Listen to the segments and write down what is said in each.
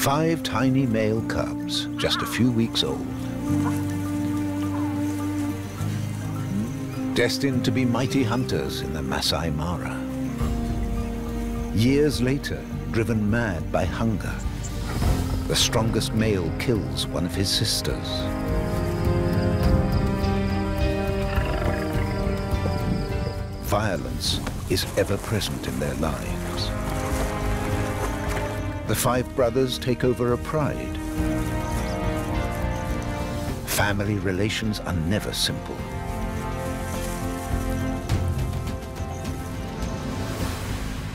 5 tiny male cubs, just a few weeks old. Destined to be mighty hunters in the Masai Mara. Years later, driven mad by hunger, the strongest male kills one of his sisters. Violence is ever present in their lives. The 5 brothers take over a pride. Family relations are never simple.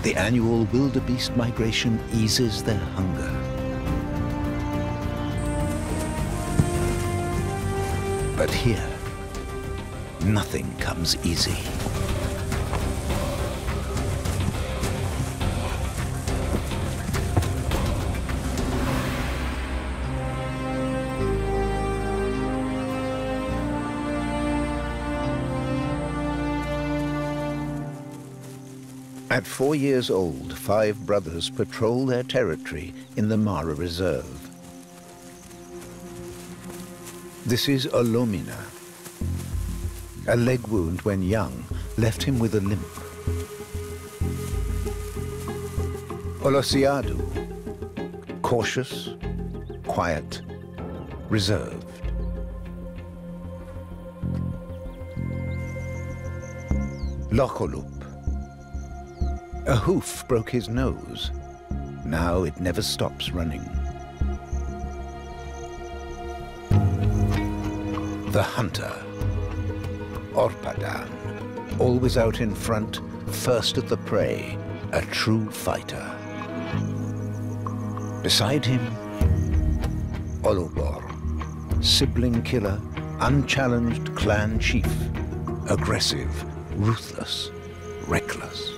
The annual wildebeest migration eases their hunger. But here, nothing comes easy. At 4 years old, 5 brothers patrol their territory in the Mara Reserve. This is Olomina. A leg wound when young left him with a limp. Olosiadu, cautious, quiet, reserved. Locholup. A hoof broke his nose. Now it never stops running. The hunter, Orpadan, always out in front, first at the prey, a true fighter. Beside him, Olobor, sibling killer, unchallenged clan chief, aggressive, ruthless, reckless.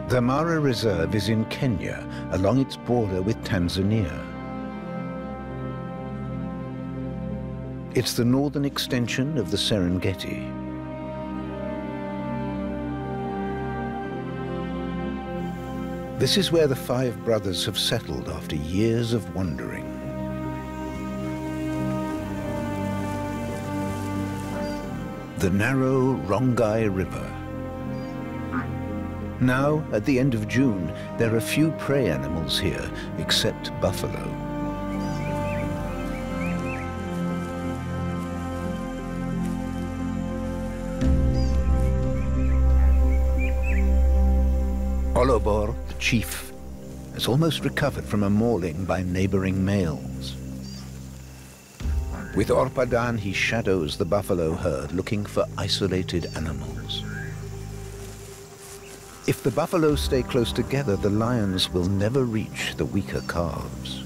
The Mara Reserve is in Kenya, along its border with Tanzania. It's the northern extension of the Serengeti. This is where the 5 brothers have settled after years of wandering. The narrow Rongai River. Now, at the end of June, there are few prey animals here, except buffalo. Olobor, the chief, has almost recovered from a mauling by neighboring males. With Orpadan, he shadows the buffalo herd, looking for isolated animals. If the buffaloes stay close together, the lions will never reach the weaker calves.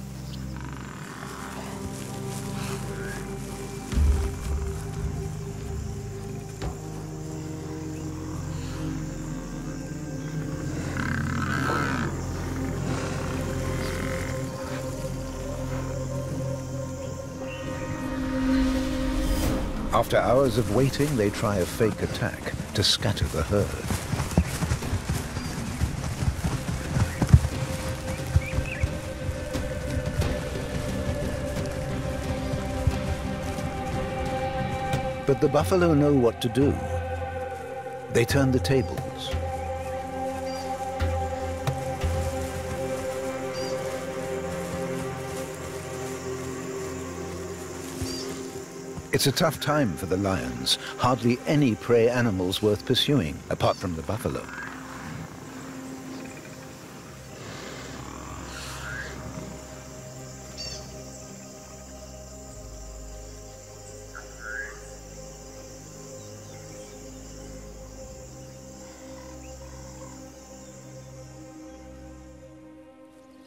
After hours of waiting, they try a fake attack to scatter the herd. But the buffalo know what to do. They turn the tables. It's a tough time for the lions. Hardly any prey animals worth pursuing, apart from the buffalo.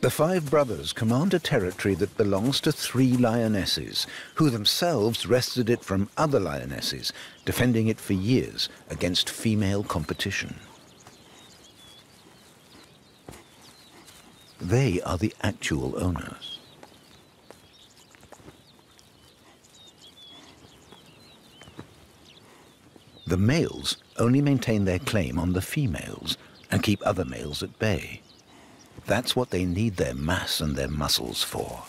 The 5 brothers command a territory that belongs to 3 lionesses, who themselves wrested it from other lionesses, defending it for years against female competition. They are the actual owners. The males only maintain their claim on the females and keep other males at bay. That's what they need their mass and their muscles for.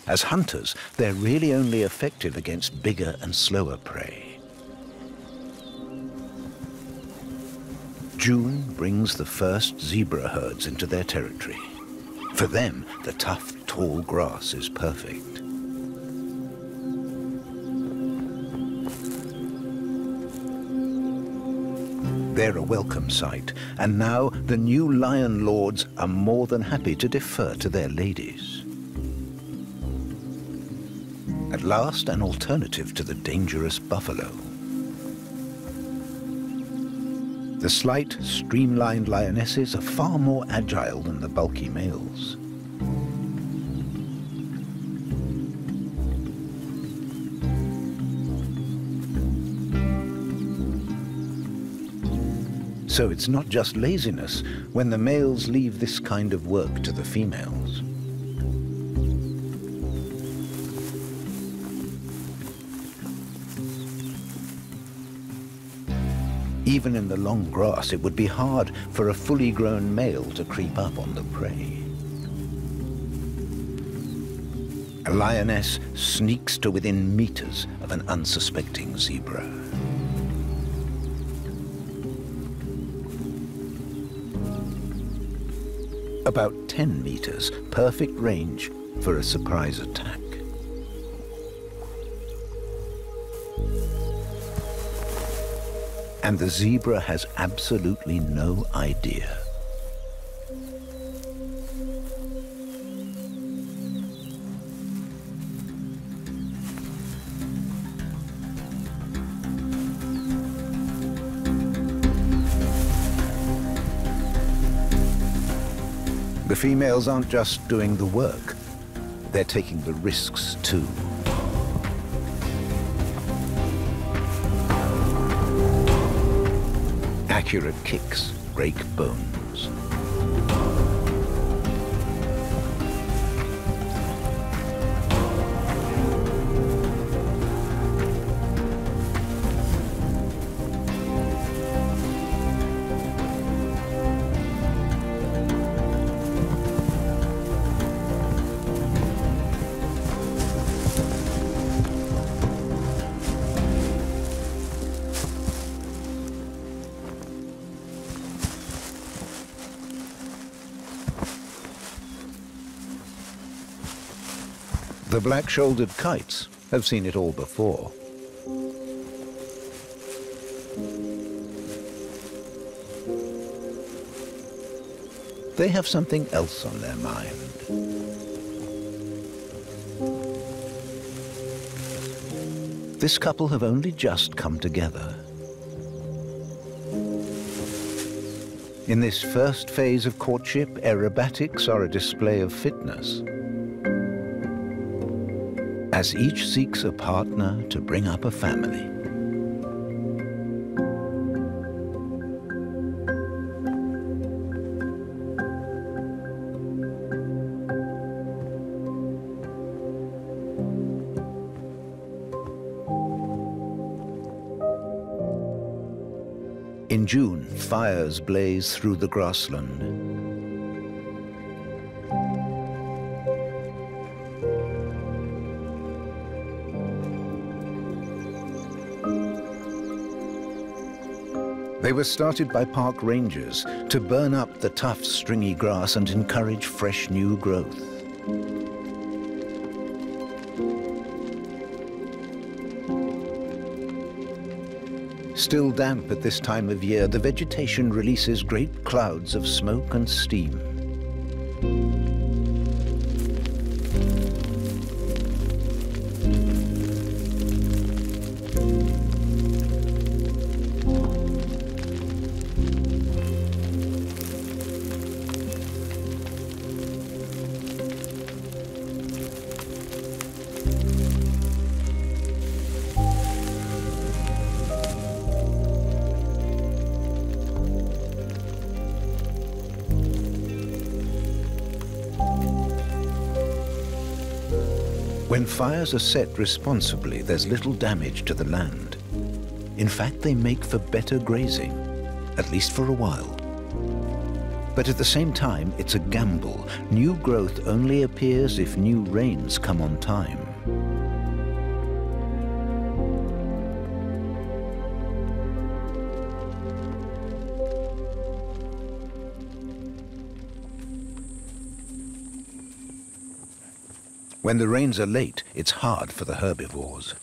As hunters, they're really only effective against bigger and slower prey. June brings the first zebra herds into their territory. For them, the tough, tall grass is perfect. They're a welcome sight, and now the new lion lords are more than happy to defer to their ladies. At last, an alternative to the dangerous buffalo. The slight, streamlined lionesses are far more agile than the bulky males. So it's not just laziness when the males leave this kind of work to the females. Even in the long grass, it would be hard for a fully grown male to creep up on the prey. A lioness sneaks to within meters of an unsuspecting zebra. About 10 meters, perfect range for a surprise attack. And the zebra has absolutely no idea. The females aren't just doing the work, they're taking the risks too. Accurate kicks break bones. The black-shouldered kites have seen it all before. They have something else on their mind. This couple have only just come together. In this first phase of courtship, aerobatics are a display of fitness, as each seeks a partner to bring up a family. In June, fires blaze through the grassland. They were started by park rangers to burn up the tough, stringy grass and encourage fresh new growth. Still damp at this time of year, the vegetation releases great clouds of smoke and steam. When fires are set responsibly, there's little damage to the land. In fact, they make for better grazing, at least for a while. But at the same time, it's a gamble. New growth only appears if new rains come on time. When the rains are late, it's hard for the herbivores.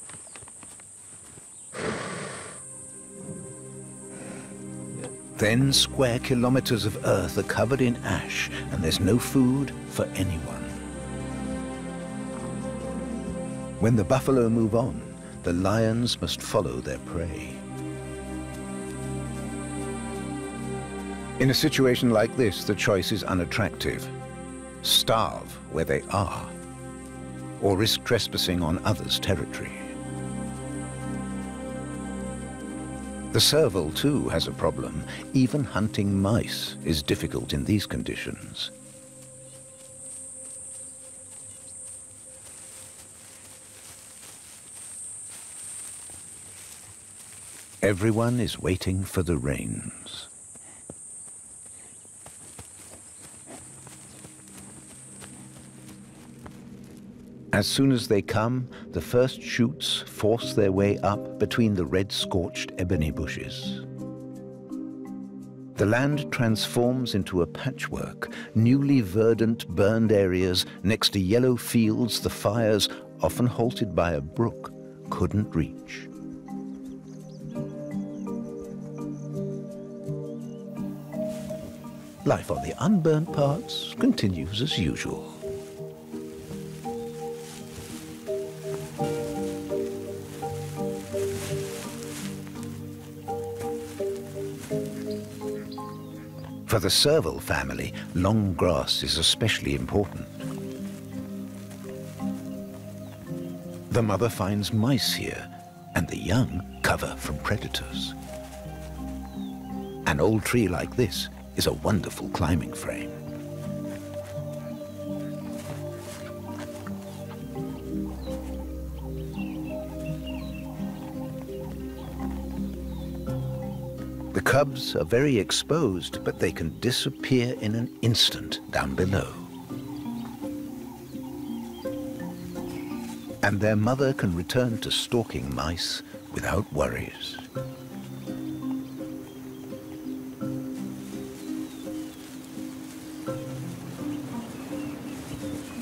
Then square kilometers of earth are covered in ash, and there's no food for anyone. When the buffalo move on, the lions must follow their prey. In a situation like this, the choice is unattractive. Starve where they are, or risk trespassing on others' territory. The serval, too, has a problem. Even hunting mice is difficult in these conditions. Everyone is waiting for the rains. As soon as they come, the first shoots force their way up between the red-scorched ebony bushes. The land transforms into a patchwork, newly verdant burned areas next to yellow fields the fires, often halted by a brook, couldn't reach. Life on the unburnt parts continues as usual. For the serval family, long grass is especially important. The mother finds mice here, and the young cover from predators. An old tree like this is a wonderful climbing frame. The cubs are very exposed, but they can disappear in an instant down below. And their mother can return to stalking mice without worries.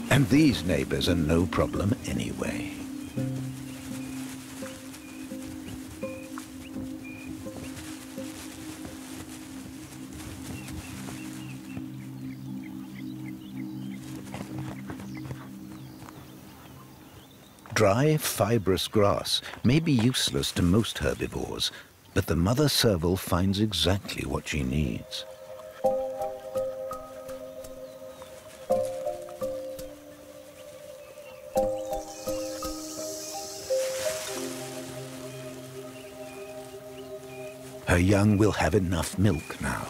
And these neighbors are no problem anyway. Dry, fibrous grass may be useless to most herbivores, but the mother serval finds exactly what she needs. Her young will have enough milk now.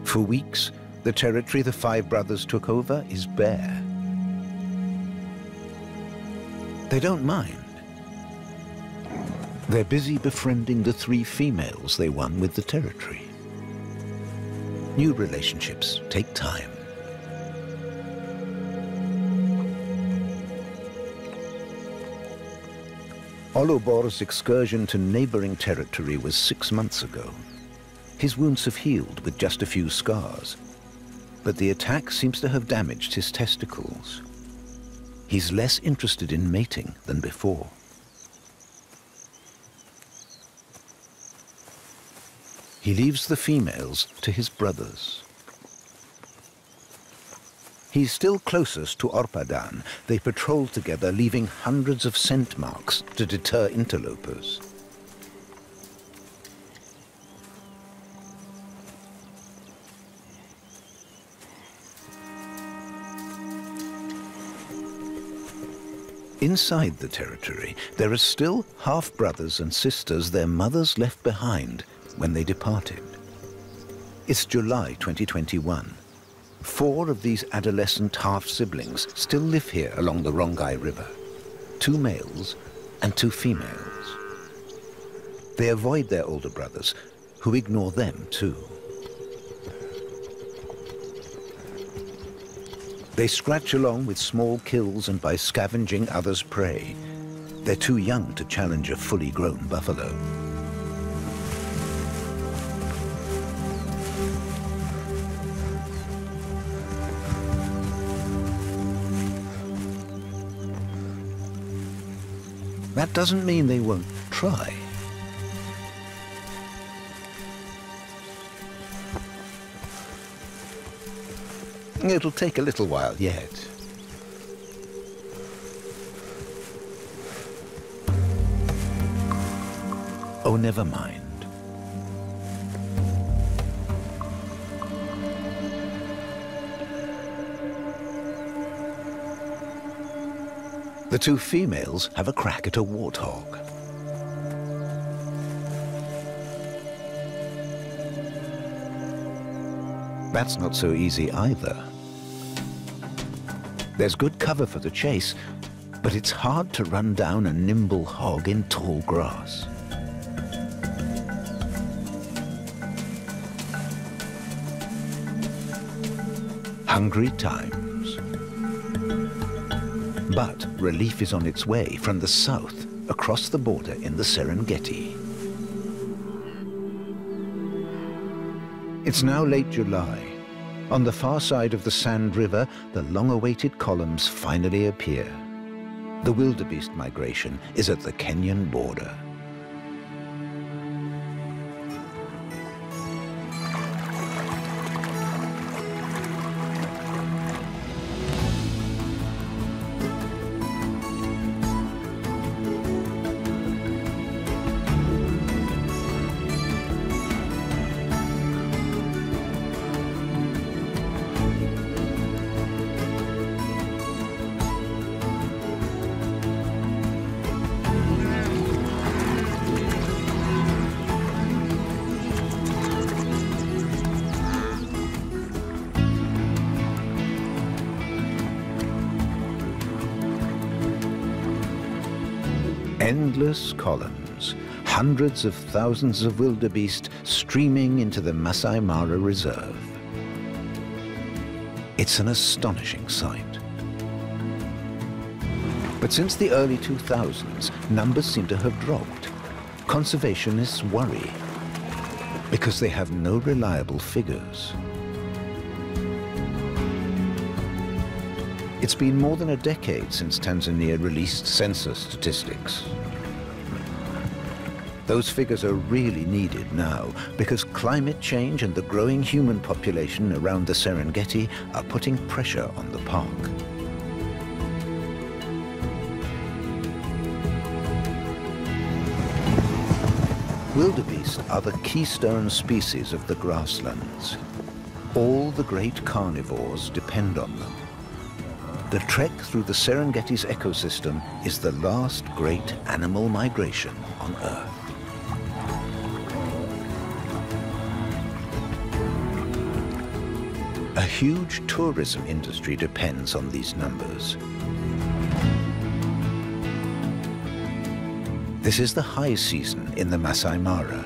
For weeks, the territory the five brothers took over is bare. They don't mind. They're busy befriending the 3 females they won with the territory. New relationships take time. Olubor's excursion to neighboring territory was 6 months ago. His wounds have healed with just a few scars, but the attack seems to have damaged his testicles. He's less interested in mating than before. He leaves the females to his brothers. He's still closest to Orpadan. They patrol together, leaving hundreds of scent marks to deter interlopers. Inside the territory, there are still half-brothers and sisters their mothers left behind when they departed. It's July 2021. 4 of these adolescent half-siblings still live here along the Rongai River. 2 males and 2 females. They avoid their older brothers, who ignore them too. They scratch along with small kills and by scavenging others' prey. They're too young to challenge a fully grown buffalo. That doesn't mean they won't try. It'll take a little while yet. Oh, never mind. The 2 females have a crack at a warthog. That's not so easy either. There's good cover for the chase, but it's hard to run down a nimble hog in tall grass. Hungry times. But relief is on its way from the south, across the border in the Serengeti. It's now late July. On the far side of the Sand River, the long-awaited columns finally appear. The wildebeest migration is at the Kenyan border. Endless columns, hundreds of thousands of wildebeest streaming into the Masai Mara Reserve. It's an astonishing sight. But since the early 2000s, numbers seem to have dropped. Conservationists worry because they have no reliable figures. It's been more than a decade since Tanzania released census statistics. Those figures are really needed now because climate change and the growing human population around the Serengeti are putting pressure on the park. Wildebeest are the keystone species of the grasslands. All the great carnivores depend on them. The trek through the Serengeti's ecosystem is the last great animal migration on Earth. A huge tourism industry depends on these numbers. This is the high season in the Masai Mara.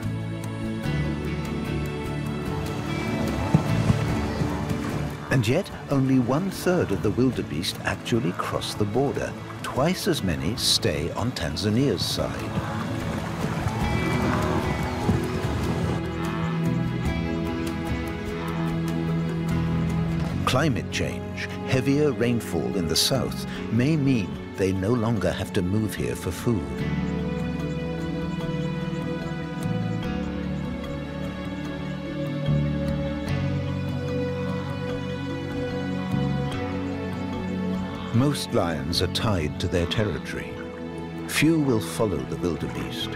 And yet, only 1/3 of the wildebeest actually cross the border. Twice as many stay on Tanzania's side. Climate change, heavier rainfall in the south, may mean they no longer have to move here for food. Most lions are tied to their territory. Few will follow the wildebeest.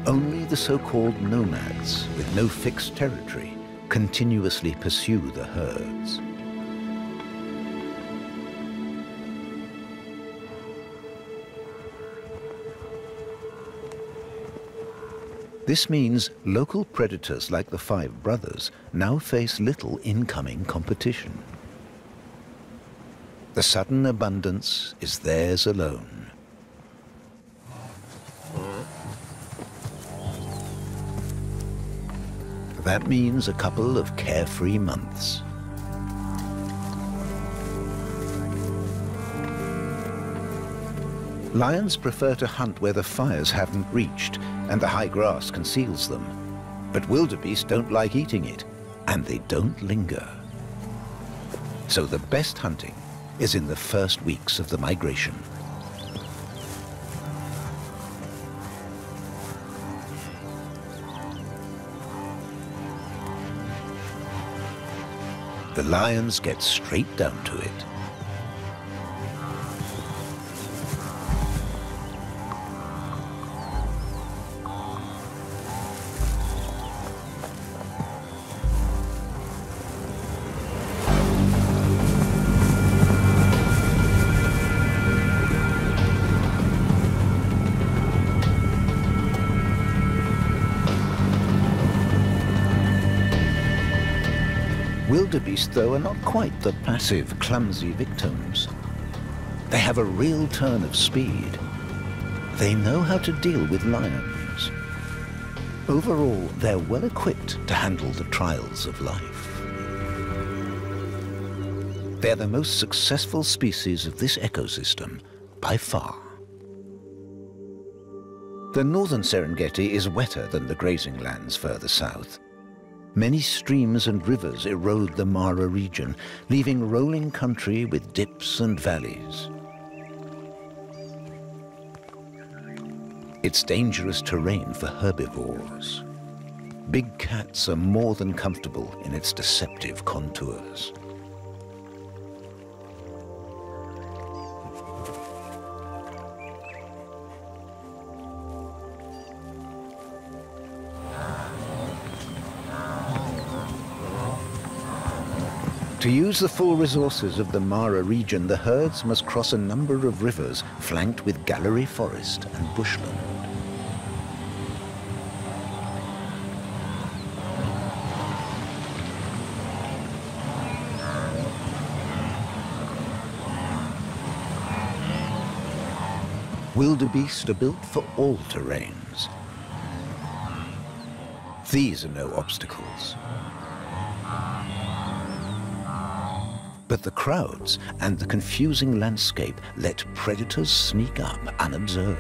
Only the so-called nomads, with no fixed territory, continuously pursue the herds. This means local predators like the 5 brothers now face little incoming competition. The sudden abundance is theirs alone. That means a couple of carefree months. Lions prefer to hunt where the fires haven't reached and the high grass conceals them. But wildebeest don't like eating it, and they don't linger. So the best hunting is in the first weeks of the migration. The lions get straight down to it. Wildebeest, though, are not quite the passive, clumsy victims. They have a real turn of speed. They know how to deal with lions. Overall, they're well equipped to handle the trials of life. They're the most successful species of this ecosystem by far. The northern Serengeti is wetter than the grazing lands further south. Many streams and rivers erode the Mara region, leaving rolling country with dips and valleys. It's dangerous terrain for herbivores. Big cats are more than comfortable in its deceptive contours. To use the full resources of the Mara region, the herds must cross a number of rivers flanked with gallery forest and bushland. Wildebeest are built for all terrains. These are no obstacles. But the crowds and the confusing landscape let predators sneak up unobserved.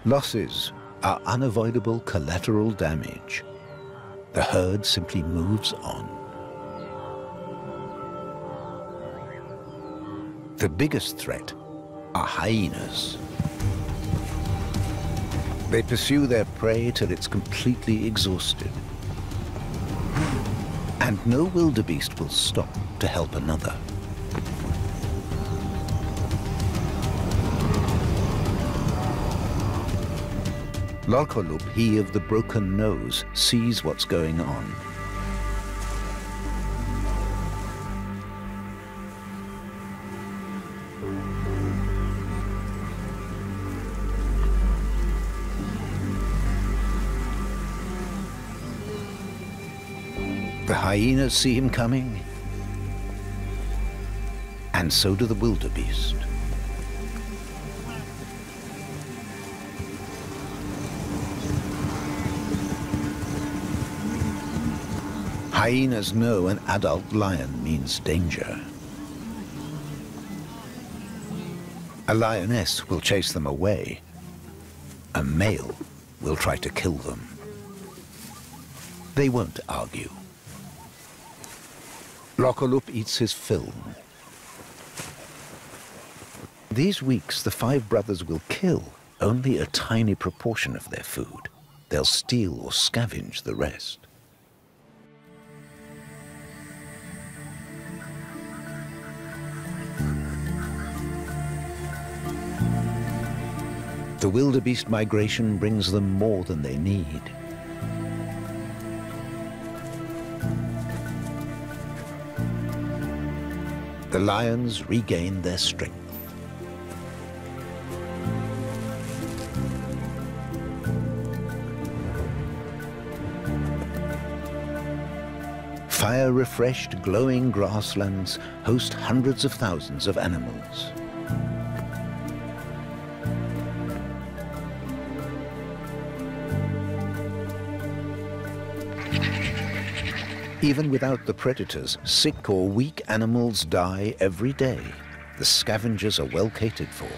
Losses are unavoidable collateral damage. The herd simply moves on. The biggest threat are hyenas. They pursue their prey till it's completely exhausted. And no wildebeest will stop to help another. Lolkolub, he of the broken nose, sees what's going on. The hyenas see him coming, and so do the wildebeest. Hyenas know an adult lion means danger. A lioness will chase them away. A male will try to kill them. They won't argue. Lolkolub eats his fill. these weeks, the five brothers will kill only a tiny proportion of their food. They'll steal or scavenge the rest. The wildebeest migration brings them more than they need. The lions regain their strength. Fire-refreshed, glowing grasslands host hundreds of thousands of animals. Even without the predators, sick or weak animals die every day. The scavengers are well catered for.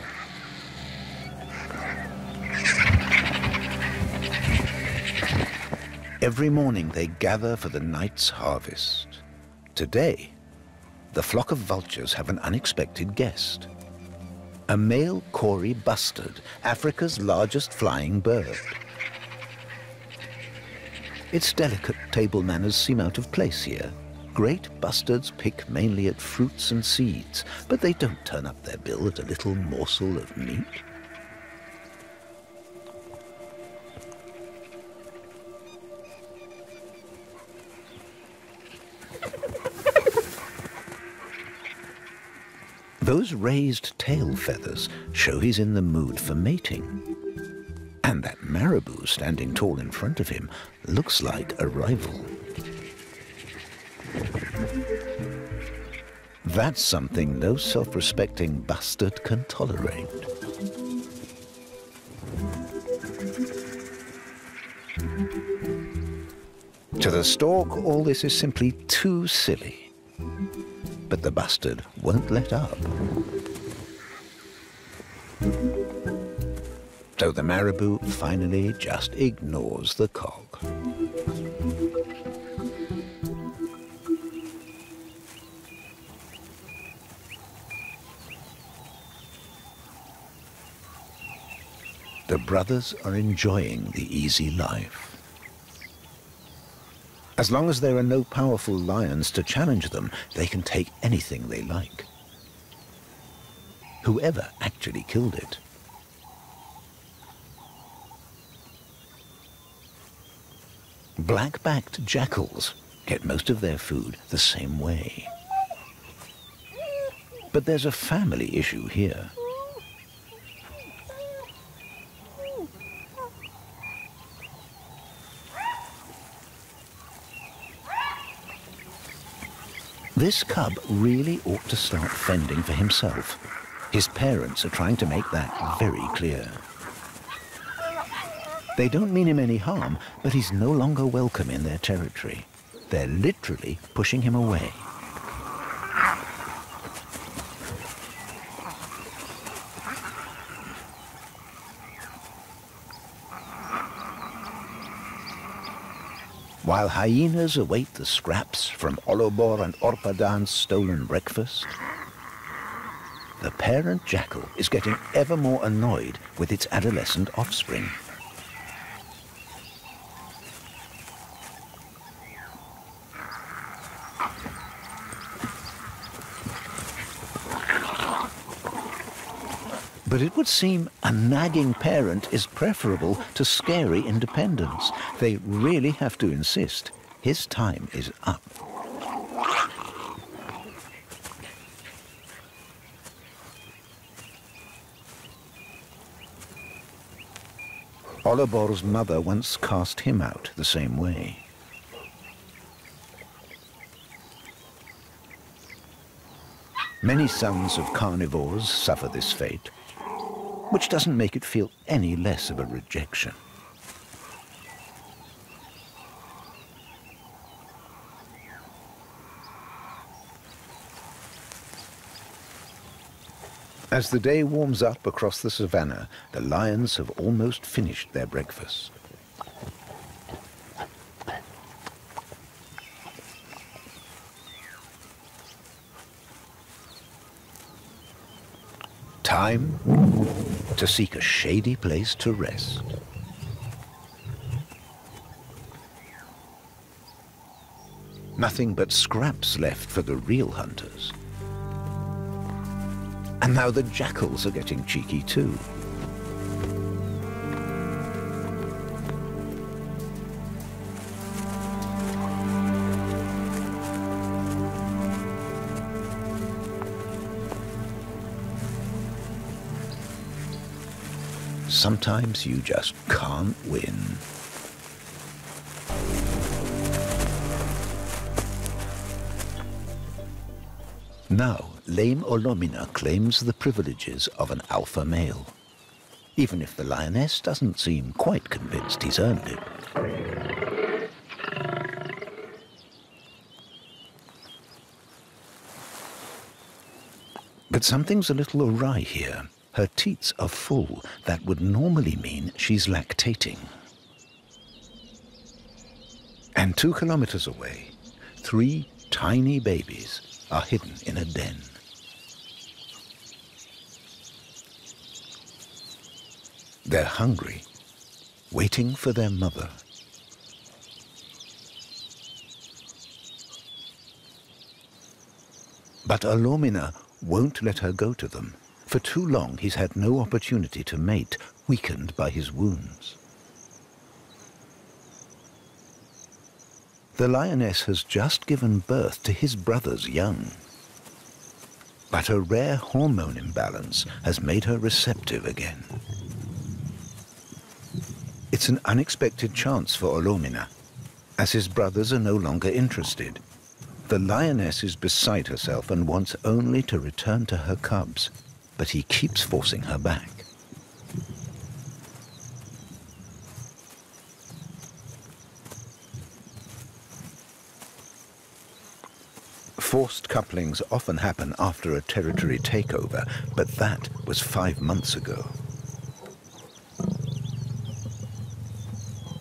Every morning they gather for the night's harvest. Today, the flock of vultures have an unexpected guest. A male Kori bustard, Africa's largest flying bird. Its delicate table manners seem out of place here. Great bustards pick mainly at fruits and seeds, but they don't turn up their bill at a little morsel of meat. Those raised tail feathers show he's in the mood for mating. And that marabou standing tall in front of him looks like a rival. That's something no self-respecting bastard can tolerate. To the stork, all this is simply too silly. But the bastard won't let up. So the marabou finally just ignores the cog. The brothers are enjoying the easy life. As long as there are no powerful lions to challenge them, they can take anything they like. Whoever actually killed it? Black-backed jackals get most of their food the same way. But there's a family issue here. This cub really ought to start fending for himself. His parents are trying to make that very clear. They don't mean him any harm, but he's no longer welcome in their territory. They're literally pushing him away. While hyenas await the scraps from Olobor and Orpadan's stolen breakfast, the parent jackal is getting ever more annoyed with its adolescent offspring. But it would seem a nagging parent is preferable to scary independence. They really have to insist. His time is up. Olobor's mother once cast him out the same way. Many sons of carnivores suffer this fate, which doesn't make it feel any less of a rejection. As the day warms up across the savannah, the lions have almost finished their breakfast. Time to seek a shady place to rest. Nothing but scraps left for the real hunters. And now the jackals are getting cheeky too. Sometimes you just can't win. Now, lame Olomina claims the privileges of an alpha male, even if the lioness doesn't seem quite convinced he's earned it. But something's a little awry here. Her teats are full. That would normally mean she's lactating. And 2 kilometers away, 3 tiny babies are hidden in a den. They're hungry, waiting for their mother. But Olomina won't let her go to them. For too long, he's had no opportunity to mate, weakened by his wounds. The lioness has just given birth to his brother's young. But a rare hormone imbalance has made her receptive again. It's an unexpected chance for Olomina, as his brothers are no longer interested. The lioness is beside herself and wants only to return to her cubs, but he keeps forcing her back. Forced couplings often happen after a territory takeover, but that was 5 months ago.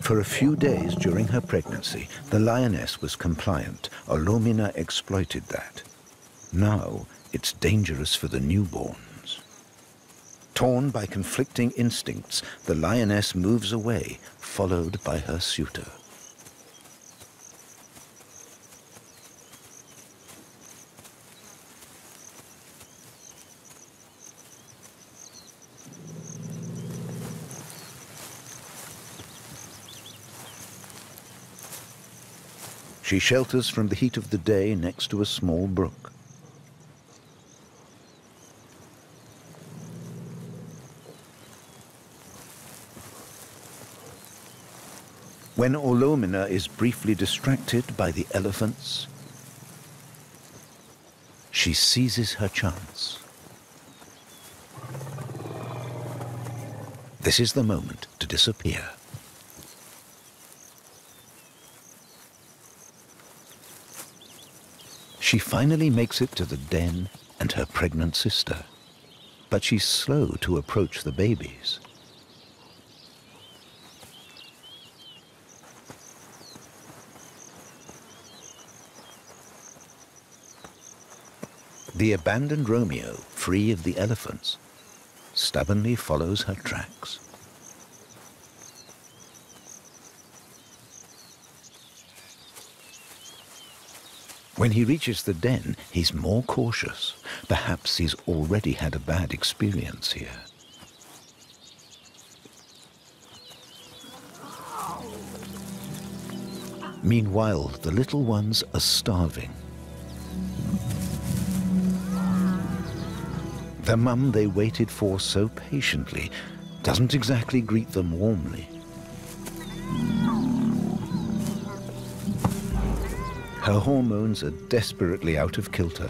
For a few days during her pregnancy, the lioness was compliant. Olomina exploited that. Now it's dangerous for the newborns. Torn by conflicting instincts, the lioness moves away, followed by her suitor. She shelters from the heat of the day next to a small brook. When Olomina is briefly distracted by the elephants, she seizes her chance. This is the moment to disappear. She finally makes it to the den and her pregnant sister, but she's slow to approach the babies. The abandoned Romeo, free of the elephants, stubbornly follows her tracks. When he reaches the den, he's more cautious. Perhaps he's already had a bad experience here. Meanwhile, the little ones are starving. The mum they waited for so patiently doesn't exactly greet them warmly. Her hormones are desperately out of kilter.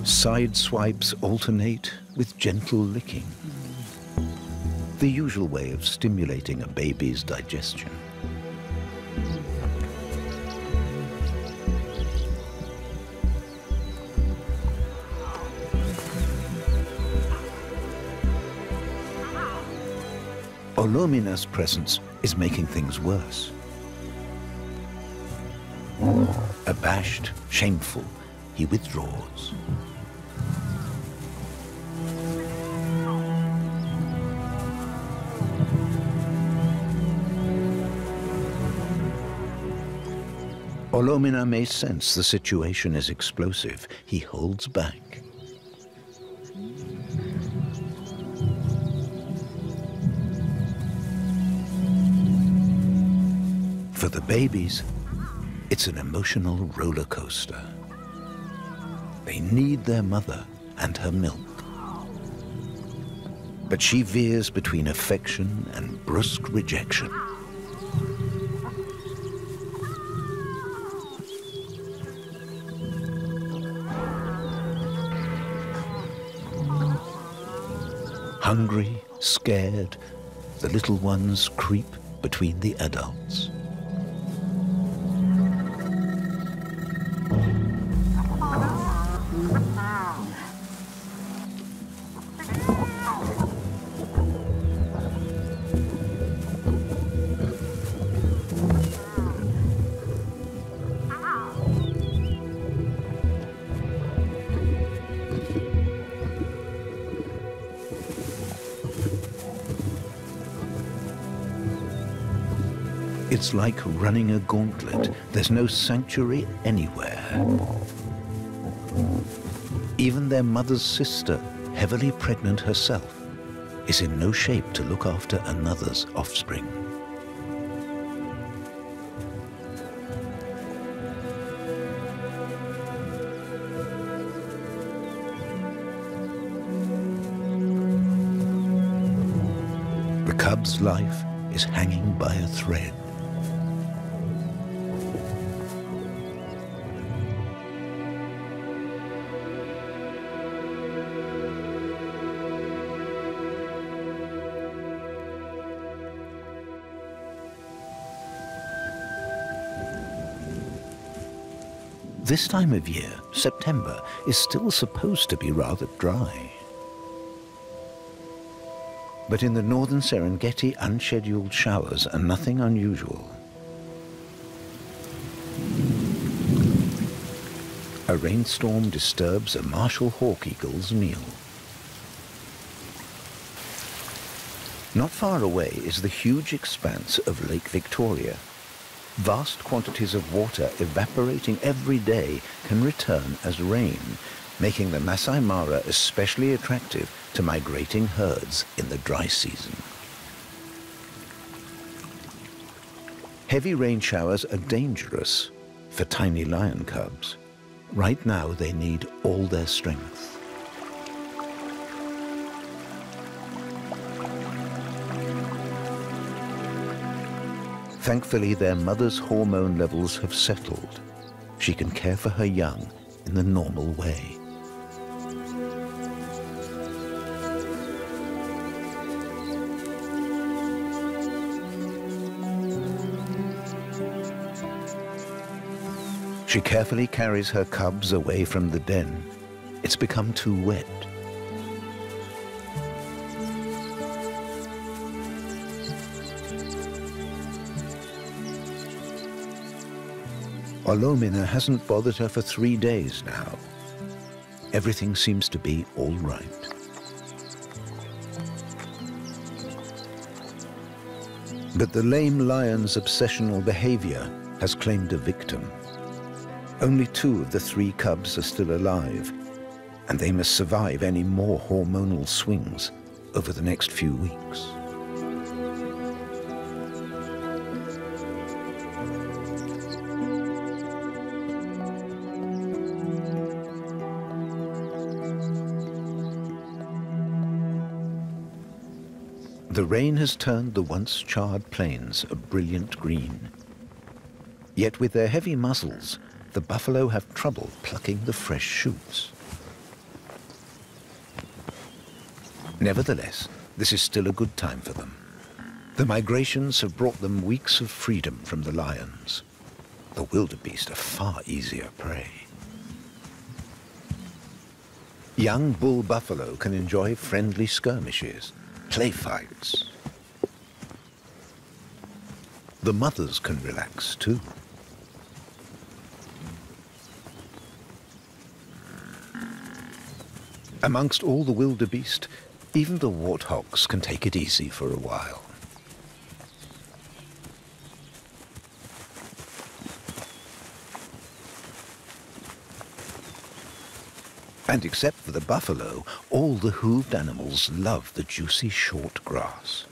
Side swipes alternate with gentle licking. The usual way of stimulating a baby's digestion. Olomina's presence is making things worse. Abashed, shameful, he withdraws. Olomina may sense the situation is explosive. He holds back. For the babies, it's an emotional roller coaster. They need their mother and her milk. But she veers between affection and brusque rejection. Hungry, scared, the little ones creep between the adults. It's like running a gauntlet. There's no sanctuary anywhere. Even their mother's sister, heavily pregnant herself, is in no shape to look after another's offspring. The cub's life is hanging by a thread. This time of year, September, is still supposed to be rather dry. But in the northern Serengeti, unscheduled showers are nothing unusual. A rainstorm disturbs a martial hawk eagle's meal. Not far away is the huge expanse of Lake Victoria. Vast quantities of water evaporating every day can return as rain, making the Masai Mara especially attractive to migrating herds in the dry season. Heavy rain showers are dangerous for tiny lion cubs. Right now they need all their strength. Thankfully, their mother's hormone levels have settled. She can care for her young in the normal way. She carefully carries her cubs away from the den. It's become too wet. Olomina hasn't bothered her for 3 days now. Everything seems to be all right. But the lame lion's obsessional behavior has claimed a victim. Only 2 of the 3 cubs are still alive, and they must survive any more hormonal swings over the next few weeks. The rain has turned the once charred plains a brilliant green. Yet with their heavy muzzles, the buffalo have trouble plucking the fresh shoots. Nevertheless, this is still a good time for them. The migrations have brought them weeks of freedom from the lions. The wildebeest are far easier prey. Young bull buffalo can enjoy friendly skirmishes, play fights. the mothers can relax too. Amongst all the wildebeest, even the warthogs can take it easy for a while. And except for the buffalo, all the hooved animals love the juicy short grass.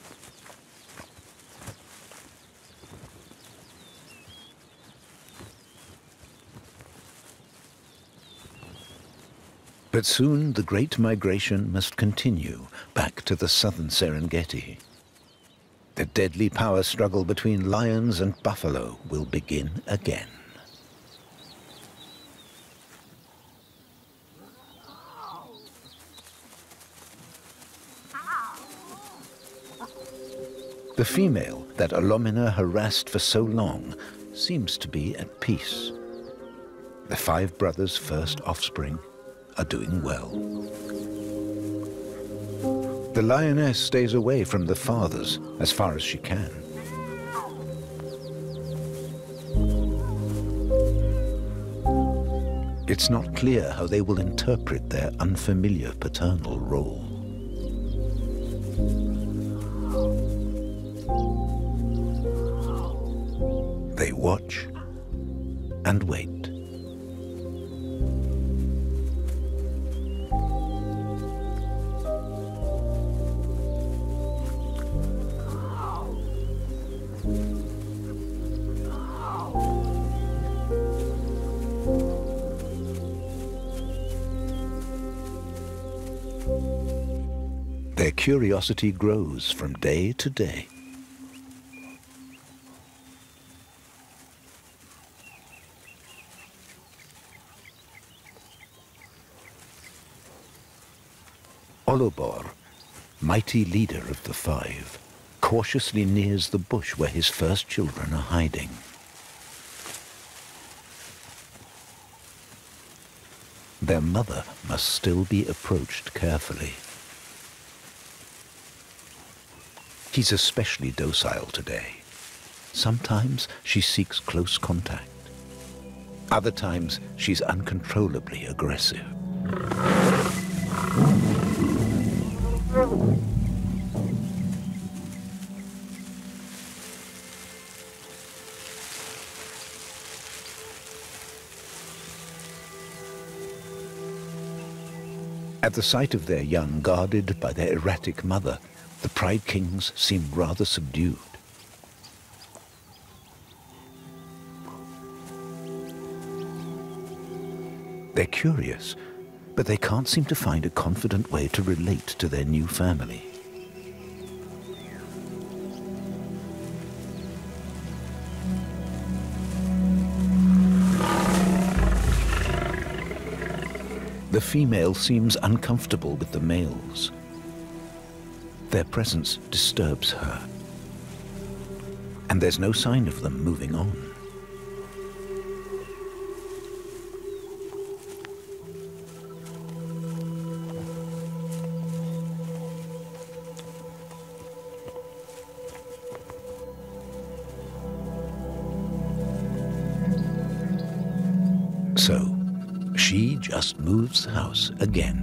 But soon the great migration must continue back to the southern Serengeti. The deadly power struggle between lions and buffalo will begin again. The female that Olomina harassed for so long seems to be at peace. The 5 brothers' first offspring are doing well. The lioness stays away from the fathers as far as she can. It's not clear how they will interpret their unfamiliar paternal role. They watch and wait. Their curiosity grows from day to day. Olobor, mighty leader of the 5, cautiously nears the bush where his first children are hiding. Their mother must still be approached carefully. He's especially docile today. Sometimes she seeks close contact. Other times she's uncontrollably aggressive. At the sight of their young guarded by their erratic mother, the Pride Kings seem rather subdued. They're curious, but they can't seem to find a confident way to relate to their new family. The female seems uncomfortable with the males. Their presence disturbs her, and there's no sign of them moving on. So, she just moves house again.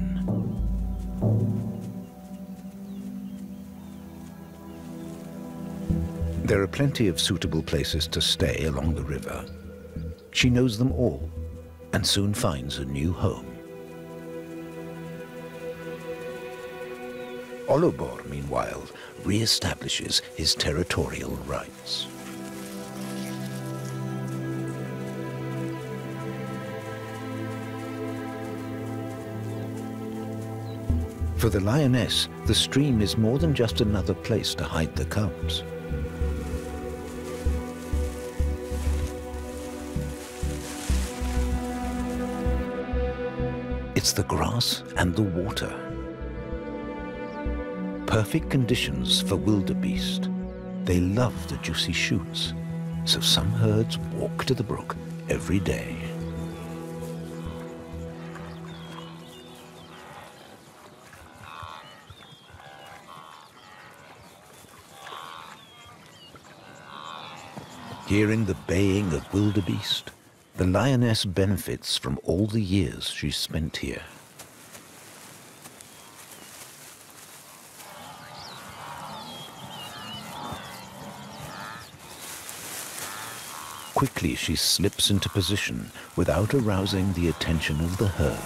There are plenty of suitable places to stay along the river. She knows them all and soon finds a new home. Olobor, meanwhile, re-establishes his territorial rights. For the lioness, the stream is more than just another place to hide the cubs. It's the grass and the water. Perfect conditions for wildebeest. They love the juicy shoots, so some herds walk to the brook every day. Hearing the baying of wildebeest, the lioness benefits from all the years she's spent here. Quickly she slips into position without arousing the attention of the herd.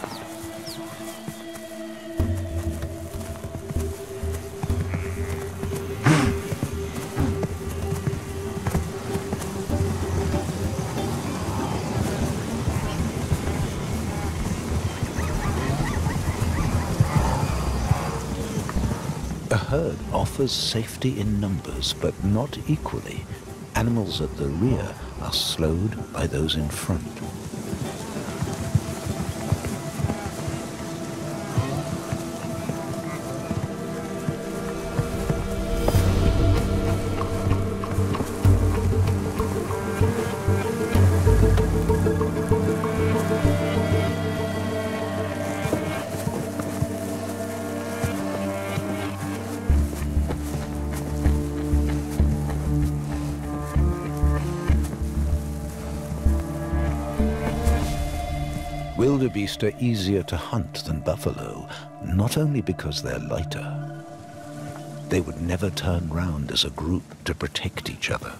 A herd offers safety in numbers, but not equally. Animals at the rear are slowed by those in front. Wildebeest are easier to hunt than buffalo, not only because they're lighter. They would never turn round as a group to protect each other.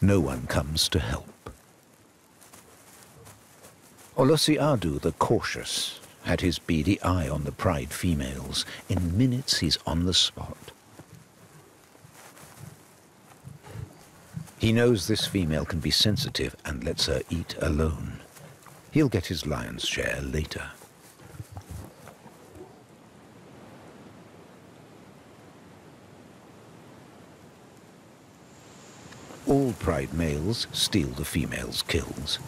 No one comes to help. Olosiadu, the cautious, had his beady eye on the pride females. In minutes he's on the spot. He knows this female can be sensitive and lets her eat alone. He'll get his lion's share later. All pride males steal the female's kills.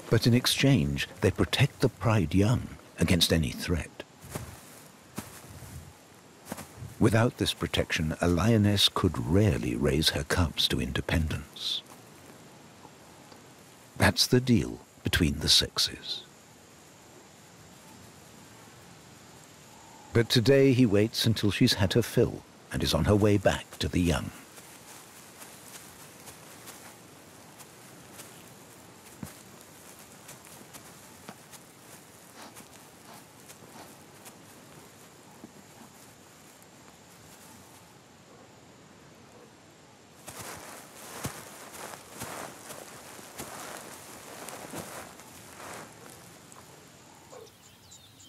But in exchange, they protect the pride young against any threat. Without this protection, a lioness could rarely raise her cubs to independence. That's the deal between the sexes. But today he waits until she's had her fill and is on her way back to the young.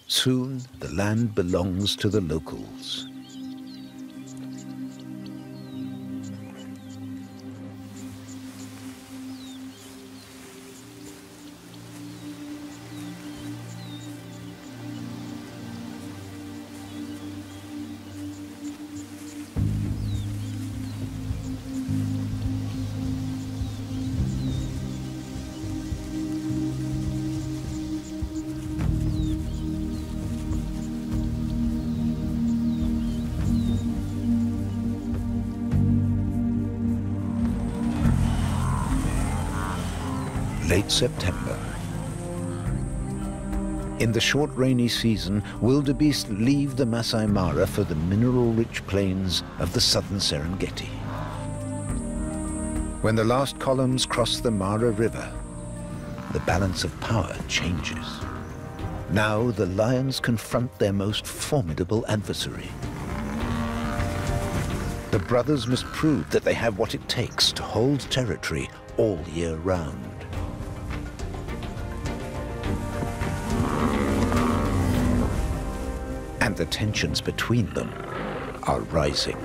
Soon, the land belongs to the locals. Late September. In the short rainy season, wildebeest leave the Masai Mara for the mineral-rich plains of the southern Serengeti. When the last columns cross the Mara River, the balance of power changes. Now the lions confront their most formidable adversary. The brothers must prove that they have what it takes to hold territory all year round. And the tensions between them are rising.